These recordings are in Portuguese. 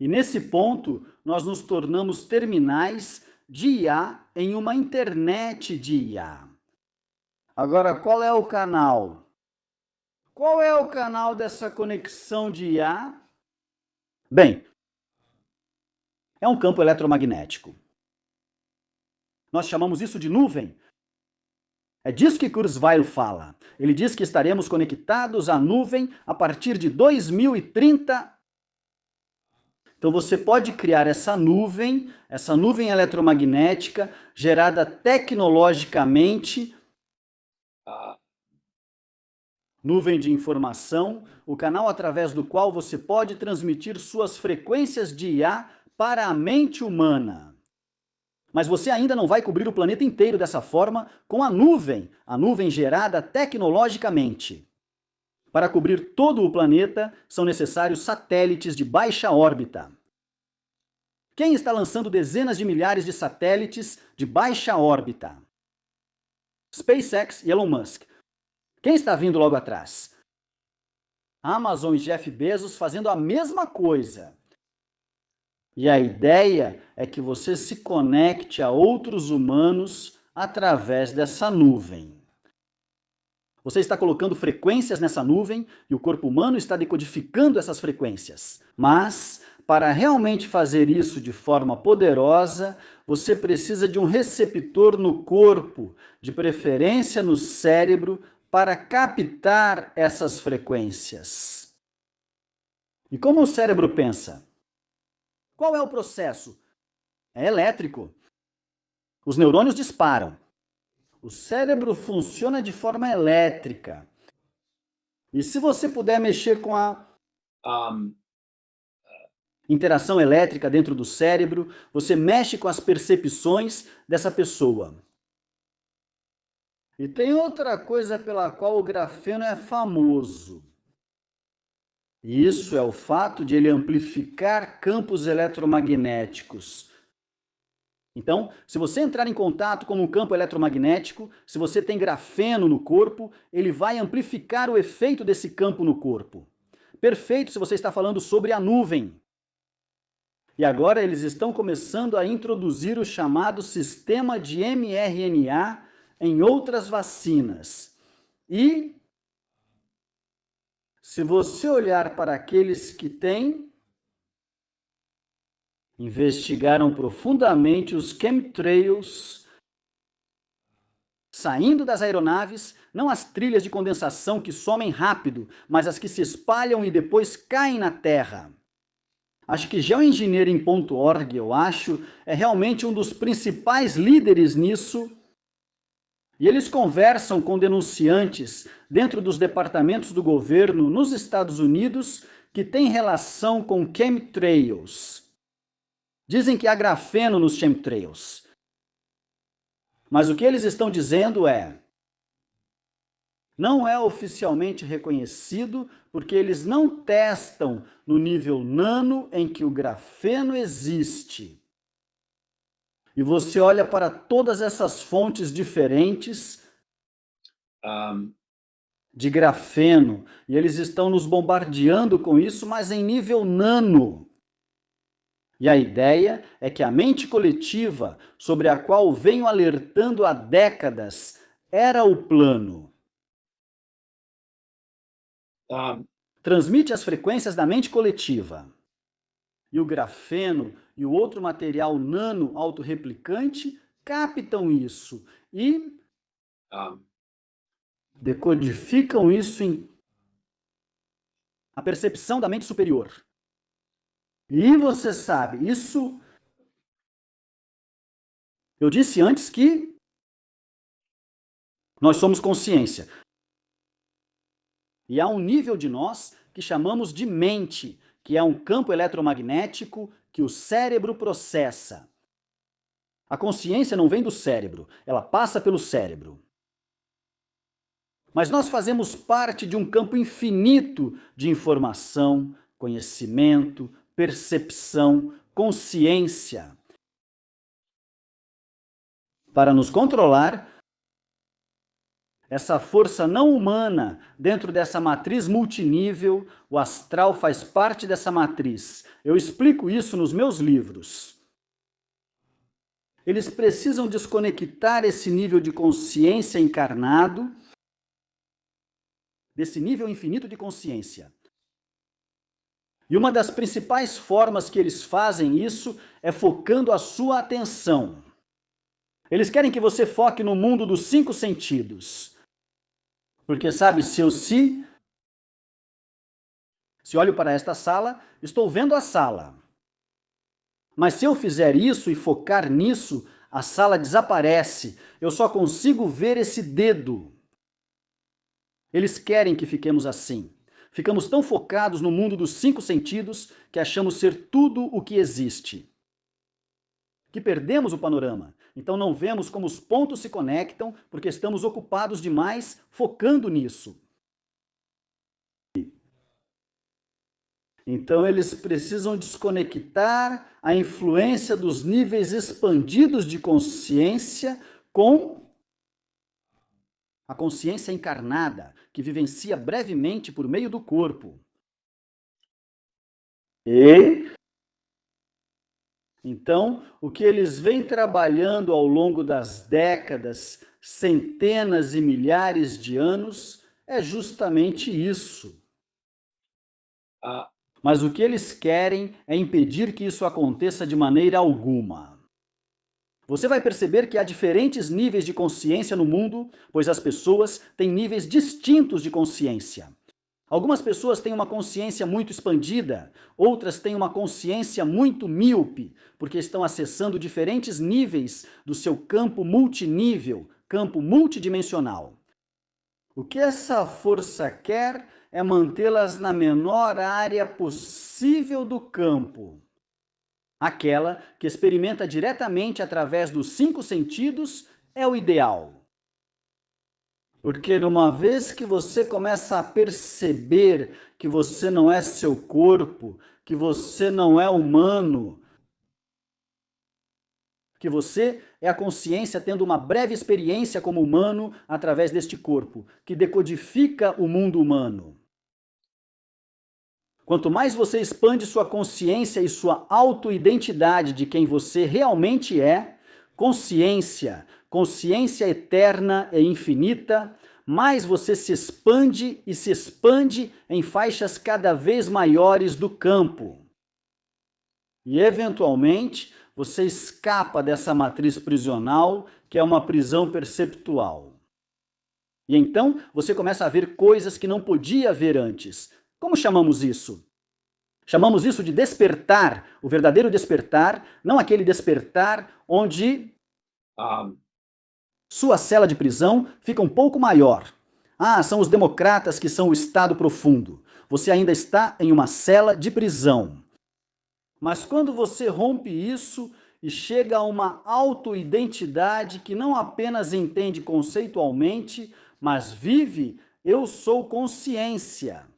E nesse ponto, nós nos tornamos terminais de IA em uma internet de IA. Agora, qual é o canal? Qual é o canal dessa conexão de IA? Bem, é um campo eletromagnético. Nós chamamos isso de nuvem. É disso que Kurzweil fala. Ele diz que estaremos conectados à nuvem a partir de 2030. Então você pode criar essa nuvem eletromagnética gerada tecnologicamente, nuvem de informação, o canal através do qual você pode transmitir suas frequências de IA para a mente humana. Mas você ainda não vai cobrir o planeta inteiro dessa forma com a nuvem gerada tecnologicamente. Para cobrir todo o planeta, são necessários satélites de baixa órbita. Quem está lançando dezenas de milhares de satélites de baixa órbita? SpaceX e Elon Musk. Quem está vindo logo atrás? Amazon e Jeff Bezos fazendo a mesma coisa. E a ideia é que você se conecte a outros humanos através dessa nuvem. Você está colocando frequências nessa nuvem e o corpo humano está decodificando essas frequências. Mas, para realmente fazer isso de forma poderosa, você precisa de um receptor no corpo, de preferência no cérebro, para captar essas frequências. E como o cérebro pensa? Qual é o processo? É elétrico. Os neurônios disparam. O cérebro funciona de forma elétrica. E se você puder mexer com a interação elétrica dentro do cérebro, você mexe com as percepções dessa pessoa. E tem outra coisa pela qual o grafeno é famoso. Isso é o fato de ele amplificar campos eletromagnéticos. Então, se você entrar em contato com um campo eletromagnético, se você tem grafeno no corpo, ele vai amplificar o efeito desse campo no corpo. Perfeito se você está falando sobre a nuvem. E agora eles estão começando a introduzir o chamado sistema de mRNA em outras vacinas. E se você olhar para aqueles que investigaram profundamente os chemtrails saindo das aeronaves, não as trilhas de condensação que somem rápido, mas as que se espalham e depois caem na Terra. Acho que geoengineering.org, é realmente um dos principais líderes nisso. E eles conversam com denunciantes dentro dos departamentos do governo nos Estados Unidos que têm relação com chemtrails. Dizem que há grafeno nos chemtrails. Mas o que eles estão dizendo não é oficialmente reconhecido porque eles não testam no nível nano em que o grafeno existe. E você olha para todas essas fontes diferentes de grafeno e eles estão nos bombardeando com isso, mas em nível nano. E a ideia é que a mente coletiva, sobre a qual venho alertando há décadas, era o plano. Transmite as frequências da mente coletiva. E o grafeno e o outro material nano autorreplicante captam isso e decodificam isso em a percepção da mente superior. E você sabe, isso... Eu disse antes que nós somos consciência. E há um nível de nós que chamamos de mente, que é um campo eletromagnético que o cérebro processa. A consciência não vem do cérebro, ela passa pelo cérebro. Mas nós fazemos parte de um campo infinito de informação, conhecimento, percepção, consciência. Para nos controlar, essa força não humana dentro dessa matriz multinível, o astral faz parte dessa matriz. Eu explico isso nos meus livros. Eles precisam desconectar esse nível de consciência encarnado, desse nível infinito de consciência. E uma das principais formas que eles fazem isso é focando a sua atenção. Eles querem que você foque no mundo dos 5 sentidos. Porque, sabe, se olho para esta sala, estou vendo a sala. Mas se eu fizer isso e focar nisso, a sala desaparece. Eu só consigo ver esse dedo. Eles querem que fiquemos assim. Ficamos tão focados no mundo dos 5 sentidos que achamos ser tudo o que existe. Que perdemos o panorama. Então não vemos como os pontos se conectam porque estamos ocupados demais focando nisso. Então eles precisam desconectar a influência dos níveis expandidos de consciência com a consciência encarnada, que vivencia brevemente por meio do corpo. Então, o que eles vêm trabalhando ao longo das décadas, centenas e milhares de anos, é justamente isso. Mas o que eles querem é impedir que isso aconteça de maneira alguma. Você vai perceber que há diferentes níveis de consciência no mundo, pois as pessoas têm níveis distintos de consciência. Algumas pessoas têm uma consciência muito expandida, outras têm uma consciência muito míope, porque estão acessando diferentes níveis do seu campo multinível, campo multidimensional. O que essa força quer é mantê-las na menor área possível do campo. Aquela que experimenta diretamente através dos 5 sentidos é o ideal. Porque uma vez que você começa a perceber que você não é seu corpo, que você não é humano, que você é a consciência tendo uma breve experiência como humano através deste corpo, que decodifica o mundo humano. Quanto mais você expande sua consciência e sua autoidentidade de quem você realmente é, consciência eterna e infinita, mais você se expande e se expande em faixas cada vez maiores do campo. E, eventualmente, você escapa dessa matriz prisional, que é uma prisão perceptual. E então, você começa a ver coisas que não podia ver antes. Como chamamos isso? Chamamos isso de despertar, o verdadeiro despertar, não aquele despertar onde sua cela de prisão fica um pouco maior. São os democratas que são o estado profundo. Você ainda está em uma cela de prisão. Mas quando você rompe isso e chega a uma autoidentidade que não apenas entende conceitualmente, mas vive, eu sou consciência.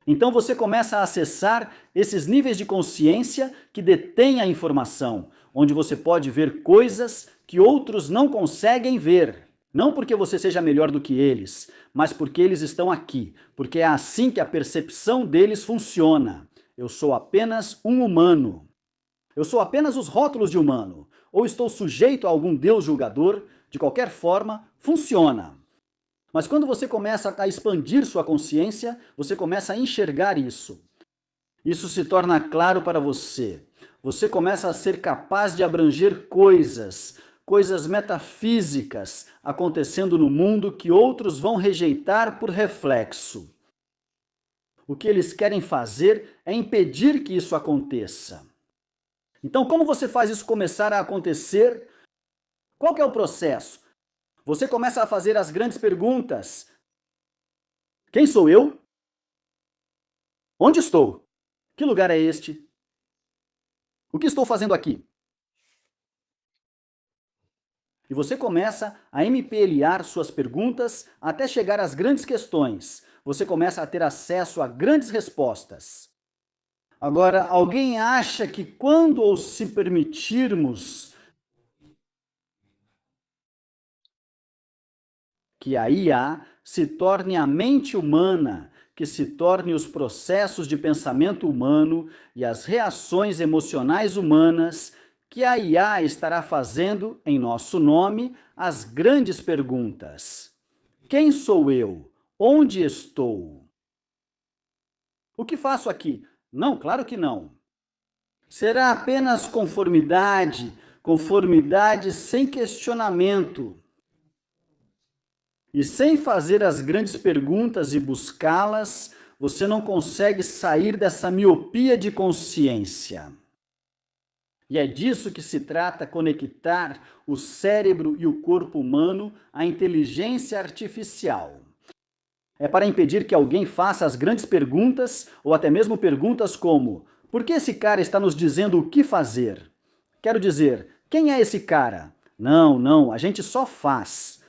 Então você começa a acessar esses níveis de consciência que detêm a informação, onde você pode ver coisas que outros não conseguem ver. Não porque você seja melhor do que eles, mas porque eles estão aqui, porque é assim que a percepção deles funciona. Eu sou apenas um humano. Eu sou apenas os rótulos de humano. Ou estou sujeito a algum Deus julgador, de qualquer forma, funciona. Mas quando você começa a expandir sua consciência, você começa a enxergar isso. Isso se torna claro para você. Você começa a ser capaz de abranger coisas metafísicas acontecendo no mundo que outros vão rejeitar por reflexo. O que eles querem fazer é impedir que isso aconteça. Então, como você faz isso começar a acontecer? Qual que é o processo? Você começa a fazer as grandes perguntas. Quem sou eu? Onde estou? Que lugar é este? O que estou fazendo aqui? E você começa a MPLar suas perguntas até chegar às grandes questões. Você começa a ter acesso a grandes respostas. Agora, alguém acha que quando ou se permitirmos que a IA se torne a mente humana, que se torne os processos de pensamento humano e as reações emocionais humanas, que a IA estará fazendo, em nosso nome, as grandes perguntas. Quem sou eu? Onde estou? O que faço aqui? Não, claro que não. Será apenas conformidade, conformidade sem questionamento. E sem fazer as grandes perguntas e buscá-las, você não consegue sair dessa miopia de consciência. E é disso que se trata conectar o cérebro e o corpo humano à inteligência artificial. É para impedir que alguém faça as grandes perguntas, ou até mesmo perguntas como: por que esse cara está nos dizendo o que fazer? Quero dizer, quem é esse cara? Não, a gente só faz.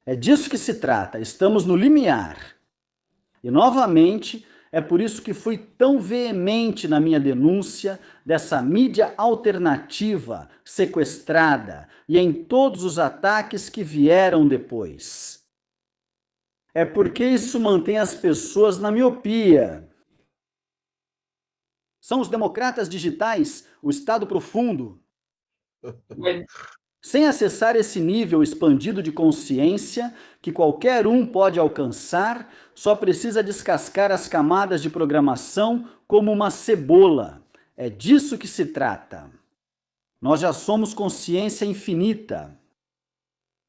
É disso que se trata, estamos no limiar. E, novamente, é por isso que fui tão veemente na minha denúncia dessa mídia alternativa sequestrada e em todos os ataques que vieram depois. É porque isso mantém as pessoas na miopia. São os democratas digitais, o estado profundo. Sem acessar esse nível expandido de consciência que qualquer um pode alcançar, só precisa descascar as camadas de programação como uma cebola. É disso que se trata. Nós já somos consciência infinita.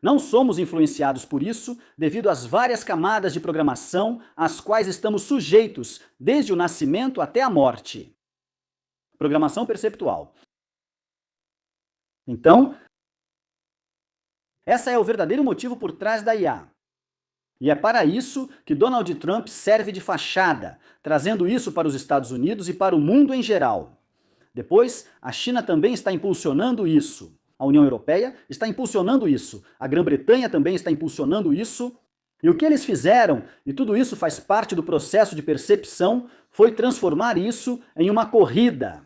Não somos influenciados por isso devido às várias camadas de programação às quais estamos sujeitos desde o nascimento até a morte. Programação perceptual. Então, esse é o verdadeiro motivo por trás da IA. E é para isso que Donald Trump serve de fachada, trazendo isso para os Estados Unidos e para o mundo em geral. Depois, a China também está impulsionando isso. A União Europeia está impulsionando isso. A Grã-Bretanha também está impulsionando isso. E o que eles fizeram, e tudo isso faz parte do processo de percepção, foi transformar isso em uma corrida.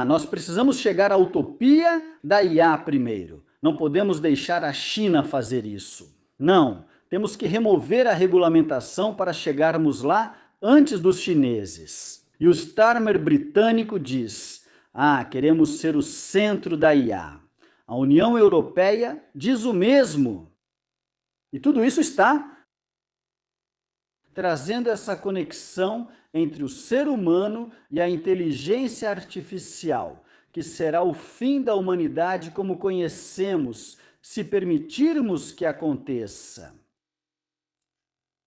Nós precisamos chegar à utopia da IA primeiro. Não podemos deixar a China fazer isso. Não, temos que remover a regulamentação para chegarmos lá antes dos chineses. E o Starmer britânico diz: queremos ser o centro da IA. A União Europeia diz o mesmo. E tudo isso está trazendo essa conexão entre o ser humano e a inteligência artificial, que será o fim da humanidade como conhecemos, se permitirmos que aconteça.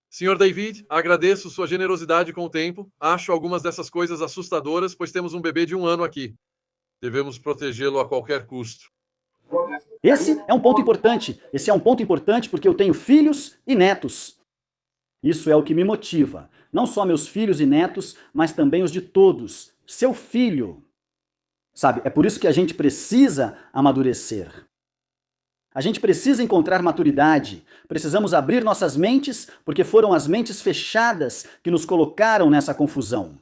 Senhor David, agradeço sua generosidade com o tempo. Acho algumas dessas coisas assustadoras, pois temos um bebê de 1 ano aqui. Devemos protegê-lo a qualquer custo. Esse é um ponto importante. Esse é um ponto importante porque eu tenho filhos e netos. Isso é o que me motiva. Não só meus filhos e netos, mas também os de todos. Seu filho. Sabe, é por isso que a gente precisa amadurecer. A gente precisa encontrar maturidade. Precisamos abrir nossas mentes, porque foram as mentes fechadas que nos colocaram nessa confusão.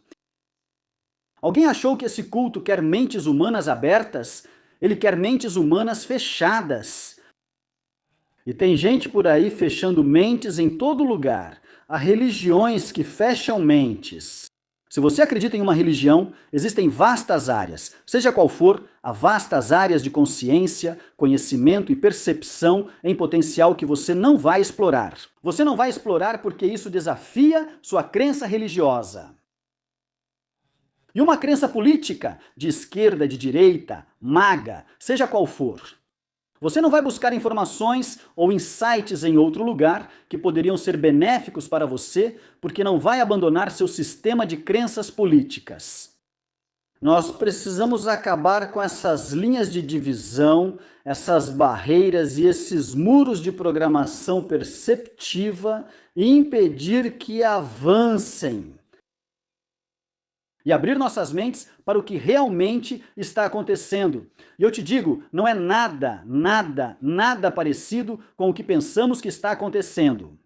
Alguém achou que esse culto quer mentes humanas abertas? Ele quer mentes humanas fechadas. E tem gente por aí fechando mentes em todo lugar. Há religiões que fecham mentes. Se você acredita em uma religião, existem vastas áreas, seja qual for, há vastas áreas de consciência, conhecimento e percepção em potencial que você não vai explorar. Você não vai explorar porque isso desafia sua crença religiosa. E uma crença política, de esquerda, de direita, maga, seja qual for. Você não vai buscar informações ou insights em outro lugar que poderiam ser benéficos para você, porque não vai abandonar seu sistema de crenças políticas. Nós precisamos acabar com essas linhas de divisão, essas barreiras e esses muros de programação perceptiva e impedir que avancem. E abrir nossas mentes para o que realmente está acontecendo. E eu te digo, não é nada parecido com o que pensamos que está acontecendo.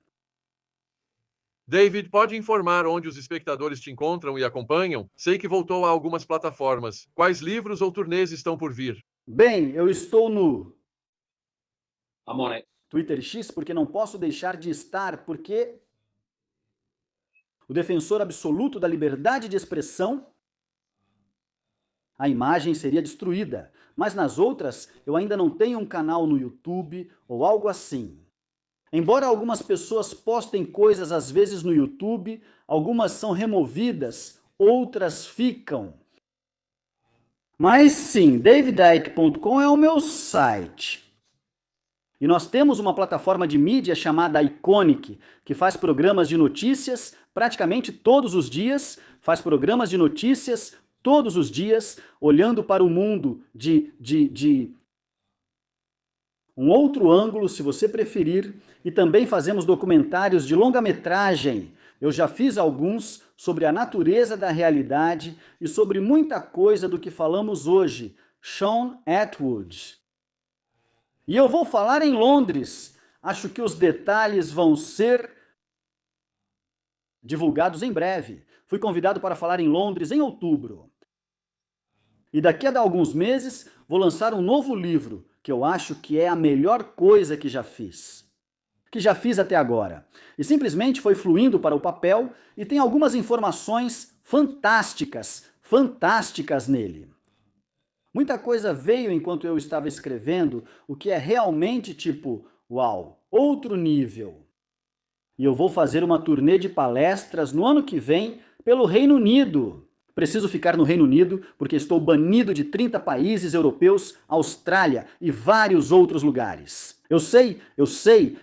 David, pode informar onde os espectadores te encontram e acompanham? Sei que voltou a algumas plataformas. Quais livros ou turnês estão por vir? Bem, eu estou no... I'm on it. Twitter X porque não posso deixar de estar, porque o defensor absoluto da liberdade de expressão, a imagem seria destruída. Mas nas outras, eu ainda não tenho um canal no YouTube ou algo assim. Embora algumas pessoas postem coisas às vezes no YouTube, algumas são removidas, outras ficam. Mas sim, davidicke.com é o meu site. E nós temos uma plataforma de mídia chamada Iconic, que faz programas de notícias praticamente todos os dias, olhando para o mundo de um outro ângulo, se você preferir, e também fazemos documentários de longa-metragem. Eu já fiz alguns sobre a natureza da realidade e sobre muita coisa do que falamos hoje. Sean Atwood. E eu vou falar em Londres. Acho que os detalhes vão ser divulgados em breve. Fui convidado para falar em Londres em outubro. E daqui a alguns meses vou lançar um novo livro, que eu acho que é a melhor coisa que já fiz até agora. E simplesmente foi fluindo para o papel e tem algumas informações fantásticas nele. Muita coisa veio enquanto eu estava escrevendo, o que é realmente tipo, uau, outro nível. E eu vou fazer uma turnê de palestras no ano que vem pelo Reino Unido. Preciso ficar no Reino Unido porque estou banido de 30 países europeus, Austrália e vários outros lugares.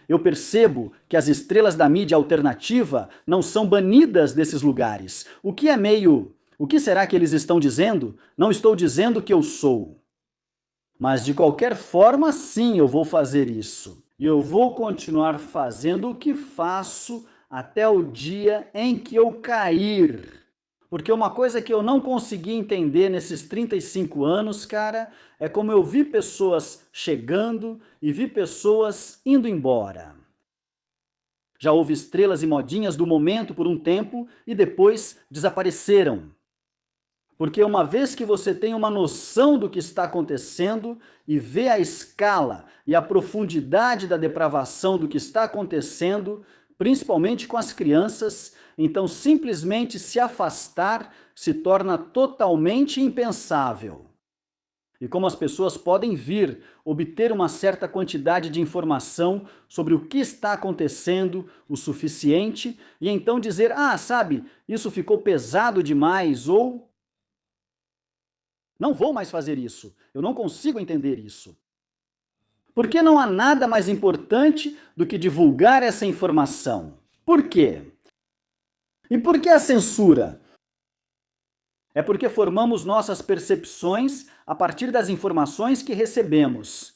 Eu percebo que as estrelas da mídia alternativa não são banidas desses lugares. O que será que eles estão dizendo? Não estou dizendo que eu sou. Mas de qualquer forma, sim, eu vou fazer isso. E eu vou continuar fazendo o que faço até o dia em que eu cair. Porque uma coisa que eu não consegui entender nesses 35 anos, cara, é como eu vi pessoas chegando e vi pessoas indo embora. Já houve estrelas e modinhas do momento por um tempo e depois desapareceram. Porque uma vez que você tem uma noção do que está acontecendo e vê a escala e a profundidade da depravação do que está acontecendo, principalmente com as crianças, então simplesmente se afastar se torna totalmente impensável. E como as pessoas podem vir obter uma certa quantidade de informação sobre o que está acontecendo, o suficiente, e então dizer, sabe, isso ficou pesado demais, ou não vou mais fazer isso, eu não consigo entender isso. Porque não há nada mais importante do que divulgar essa informação. Por quê? E por que a censura? É porque formamos nossas percepções a partir das informações que recebemos.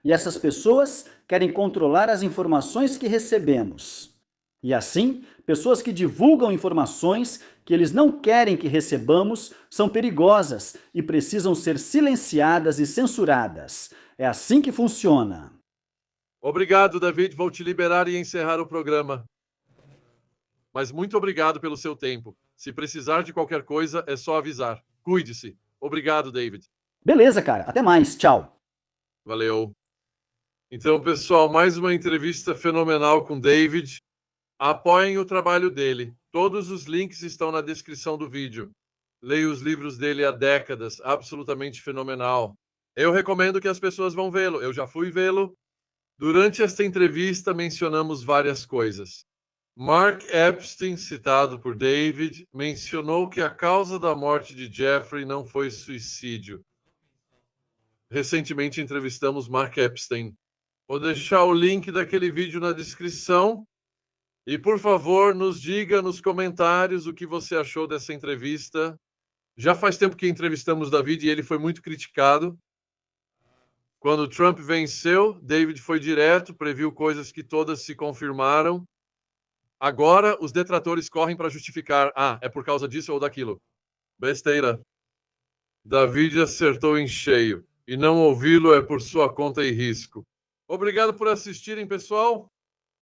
E essas pessoas querem controlar as informações que recebemos. E assim, pessoas que divulgam informações que eles não querem que recebamos são perigosas e precisam ser silenciadas e censuradas. É assim que funciona. Obrigado, David. Vou te liberar e encerrar o programa. Mas muito obrigado pelo seu tempo. Se precisar de qualquer coisa, é só avisar. Cuide-se. Obrigado, David. Beleza, cara. Até mais. Tchau. Valeu. Então, pessoal, mais uma entrevista fenomenal com David. Apoiem o trabalho dele. Todos os links estão na descrição do vídeo. Leia os livros dele há décadas. Absolutamente fenomenal. Eu recomendo que as pessoas vão vê-lo. Eu já fui vê-lo. Durante esta entrevista, mencionamos várias coisas. Mark Epstein, citado por David, mencionou que a causa da morte de Jeffrey não foi suicídio. Recentemente entrevistamos Mark Epstein. Vou deixar o link daquele vídeo na descrição. E, por favor, nos diga nos comentários o que você achou dessa entrevista. Já faz tempo que entrevistamos David e ele foi muito criticado. Quando Trump venceu, David foi direto, previu coisas que todas se confirmaram. Agora, os detratores correm para justificar. É por causa disso ou daquilo. Besteira. David acertou em cheio. E não ouvi-lo é por sua conta e risco. Obrigado por assistirem, pessoal.